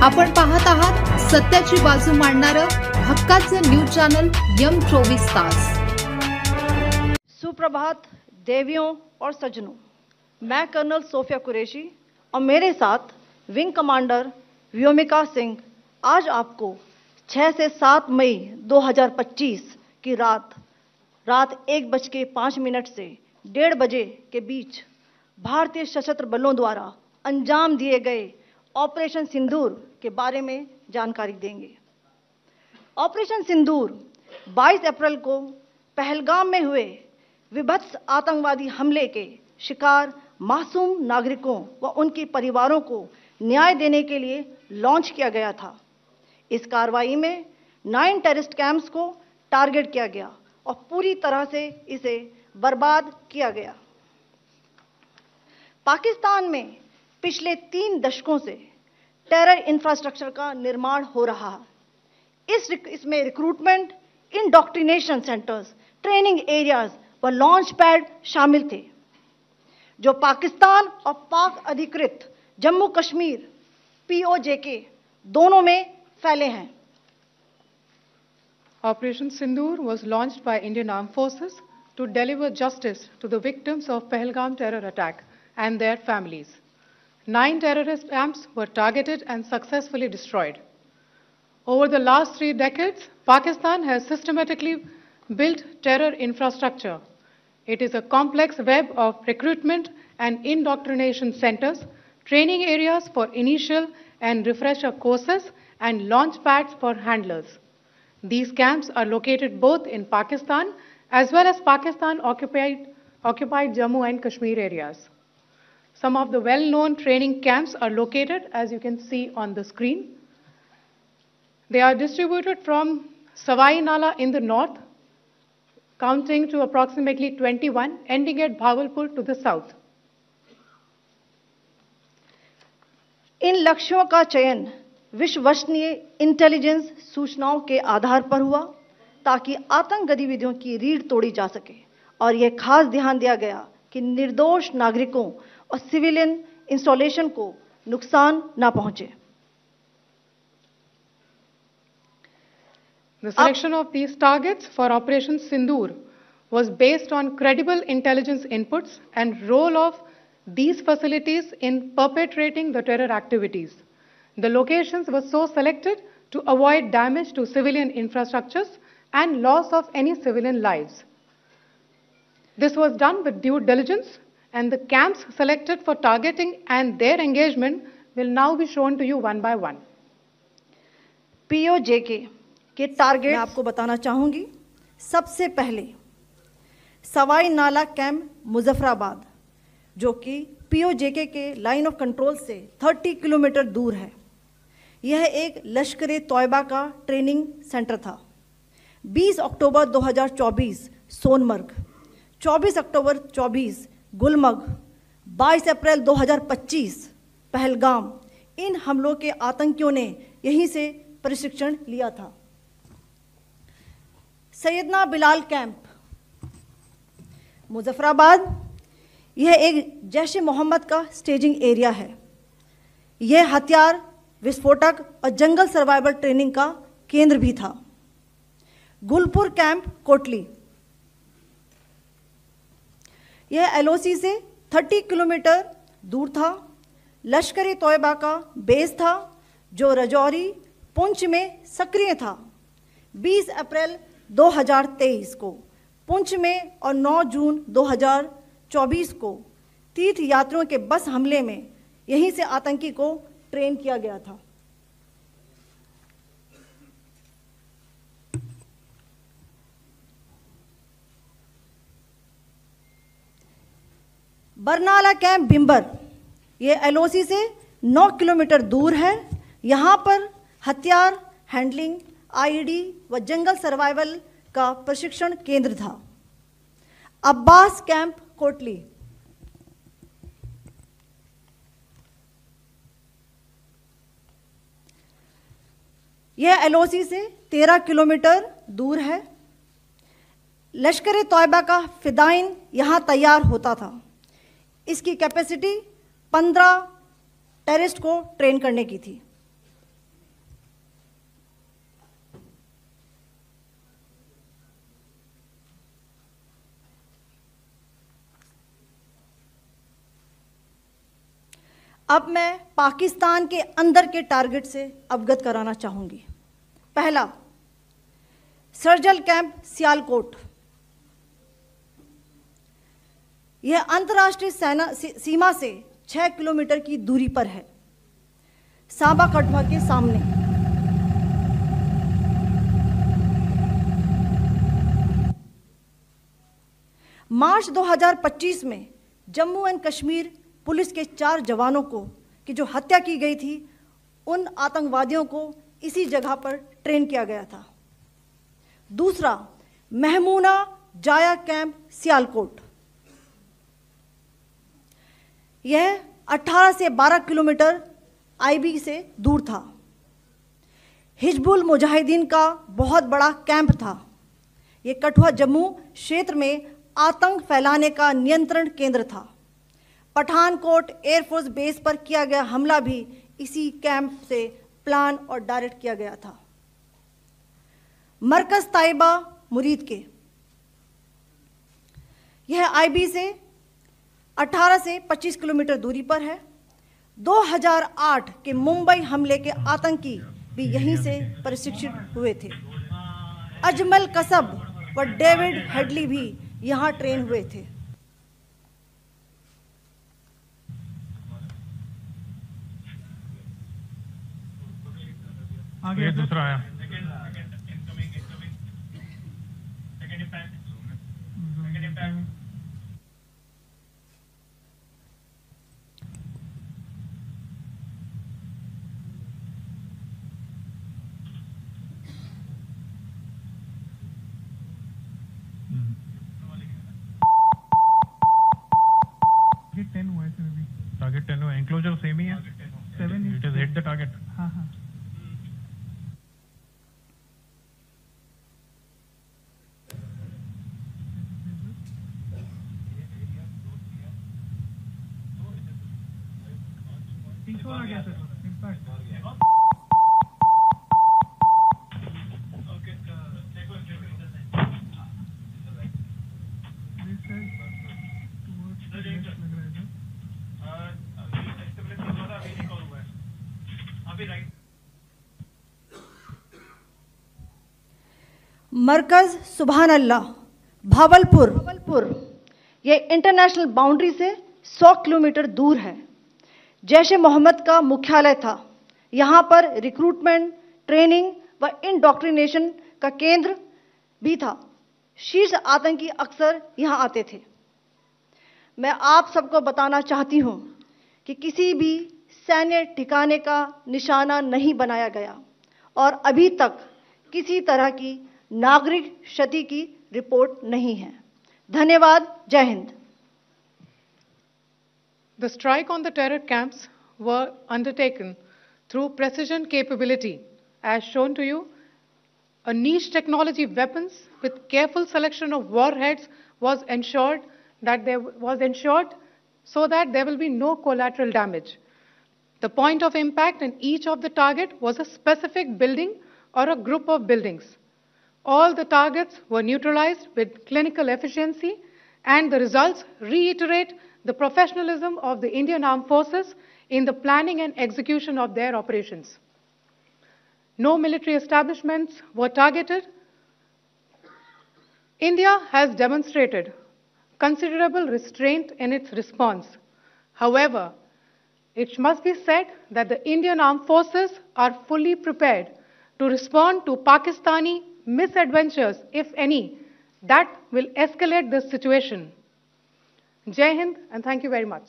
आपण पाहत आहात सत्याची बाजू मांडणारं हक्काचं न्यूज चॅनल M24 तास। सुप्रभात देवियों और सज्जनों, मैं कर्नल सोफिया कुरैशी और मेरे साथ विंग कमांडर व्योमिका सिंह आज आपको 6 से 7 मई 2025 की रात 1:05 से 1:30 बजे के बीच भारतीय सशस्त्र बलों द्वारा अंजाम दिए गए ऑपरेशन सिंदूर के बारे में जानकारी देंगे। ऑपरेशन सिंदूर 22 अप्रैल को पहलगाम में हुए विभत्स आतंकवादी हमले के शिकार मासूम नागरिकों व उनके परिवारों को न्याय देने के लिए लॉन्च किया गया था। इस कार्रवाई में 9 टेररिस्ट कैंप्स को टारगेट किया गया और पूरी तरह से इसे बर्बाद किया गया। पाकिस्तान में पिछले 3 दशकों से टेरर इंफ्रास्ट्रक्चर का निर्माण हो रहा है। इसमें recruitment, indoctrination centres, training areas व लॉन्च पैड शामिल थे, जो पाकिस्तान और पाक अधिकृत जम्मू कश्मीर POJK दोनों में फैले हैं। Operation Sindoor was launched by Indian Armed Forces to deliver justice to the victims of Pahalgam terror attack and their families. 9 terrorist camps were targeted and successfully destroyed. Over the last 3 decades, Pakistan has systematically built terror infrastructure. It is a complex web of recruitment and indoctrination centers, training areas for initial and refresher courses, and launch pads for handlers. These camps are located both in Pakistan as well as Pakistan-occupied Jammu and Kashmir areas. Some of the well-known training camps are located, as you can see on the screen. They are distributed from Savai Nala in the north, counting to approximately 21, ending at Bhagalpur to the south. इन लक्ष्यों का चयन विश्वसनीय intelligence सूचनाओं के आधार पर हुआ ताकि आतंक गतिविधियों की रीढ़ तोड़ी जा सके, और यह खास ध्यान दिया गया कि निर्दोष नागरिकों और सिविलियन इंस्टॉलेशन को नुकसान न पहुंचे। The selection of these targets for Operation Sindoor was based on credible intelligence inputs and role of these facilities in perpetrating the terror activities. The locations were so selected to avoid damage to civilian infrastructures and loss of any civilian lives. This was done with due diligence, and the camps selected for targeting and their engagement will now be shown to you one by one. POJK के target मैं आपको बताना चाहूंगी। सबसे पहले सवाई नाला camp Muzaffarabad, जो कि POJK के लाइन ऑफ कंट्रोल से 30 किलोमीटर दूर है। यह एक लश्कर-ए-तौयबा का ट्रेनिंग सेंटर था। 20 अक्टूबर 2024 सोनमर्ग, 24 अक्टूबर 24 गुलमर्ग, 22 अप्रैल 2025 पहलगाम, इन हमलों के आतंकियों ने यहीं से प्रशिक्षण लिया था। सैयदना बिलाल कैंप मुजफ्फराबाद, यह एक जैश ए मोहम्मद का स्टेजिंग एरिया है। यह हथियार, विस्फोटक और जंगल सर्वाइवल ट्रेनिंग का केंद्र भी था। गुलपुर कैंप कोटली, यह LOC से 30 किलोमीटर दूर था। लश्कर-ए-तौयबा का बेस था, जो रजौरी, पुंछ में सक्रिय था। 20 अप्रैल 2023 को पुंछ में और 9 जून 2024 को तीर्थ यात्रियों के बस हमले में यहीं से आतंकी को ट्रेन किया गया था। बरनाला कैंप बिंबर, ये LOC से 9 किलोमीटर दूर है। यहाँ पर हथियार, हैंडलिंग, IED व जंगल सर्वाइवल का प्रशिक्षण केंद्र था। अब्बास कैंप कोटली, यह LOC से 13 किलोमीटर दूर है। लश्कर-ए-तौयबा का फिदाइन यहाँ तैयार होता था। इसकी कैपेसिटी 15 टेररिस्ट को ट्रेन करने की थी। अब मैं पाकिस्तान के अंदर के टारगेट से अवगत कराना चाहूंगी। पहला, सर्जिकल कैंप सियालकोट। यह अंतर्राष्ट्रीय सीमा से 6 किलोमीटर की दूरी पर है, सांबा कठुआ के सामने। मार्च 2025 में जम्मू एंड कश्मीर पुलिस के 4 जवानों की जो हत्या की गई थी, उन आतंकवादियों को इसी जगह पर ट्रेन किया गया था। दूसरा, महमूना जाया कैंप सियालकोट। यह 18 से 12 किलोमीटर आईबी से दूर था। हिजबुल मुजाहिदीन का बहुत बड़ा कैंप था। यह कठुआ जम्मू क्षेत्र में आतंक फैलाने का नियंत्रण केंद्र था। पठानकोट एयरफोर्स बेस पर किया गया हमला भी इसी कैंप से प्लान और डायरेक्ट किया गया था। मरकज ताइबा मुरीद के, यह आईबी से 18 से 25 किलोमीटर दूरी पर है। 2008 के मुंबई हमले के आतंकी भी यहीं से प्रशिक्षित हुए थे। अजमल कसब व डेविड हेडली भी यहां ट्रेन हुए थे। आगे दूसरा आया। टारगेट 10 हुआ, एनक्लोजर सेम ही है। 7 it is hit the target. हाँ हाँ। आ गया सर, इम्पैक्ट। मरकज सुभान अल्लाह भावलपुर, यह इंटरनेशनल बाउंड्री से 100 किलोमीटर दूर है। जैश ए मोहम्मद का मुख्यालय था। यहाँ पर रिक्रूटमेंट, ट्रेनिंग व इंडोक्ट्रिनेशन का केंद्र भी था। शीर्ष आतंकी अक्सर यहाँ आते थे। मैं आप सबको बताना चाहती हूँ कि किसी भी सैन्य ठिकाने का निशाना नहीं बनाया गया और अभी तक किसी तरह की नागरिक क्षति की रिपोर्ट नहीं है। धन्यवाद। जय Hind. The strike on the terror camps were undertaken through precision capability, as shown to you. A niche technology weapons with careful selection of warheads was ensured so that there will be no collateral damage. The point of impact in each of the target was a specific building or a group of buildings. All the targets were neutralized with clinical efficiency, and the results reiterate the professionalism of the Indian Armed Forces in the planning and execution of their operations. No military establishments were targeted. India has demonstrated considerable restraint in its response. However, it must be said that the Indian Armed Forces are fully prepared to respond to Pakistani misadventures, if any, that will escalate this situation. Jai Hind, and thank you very much.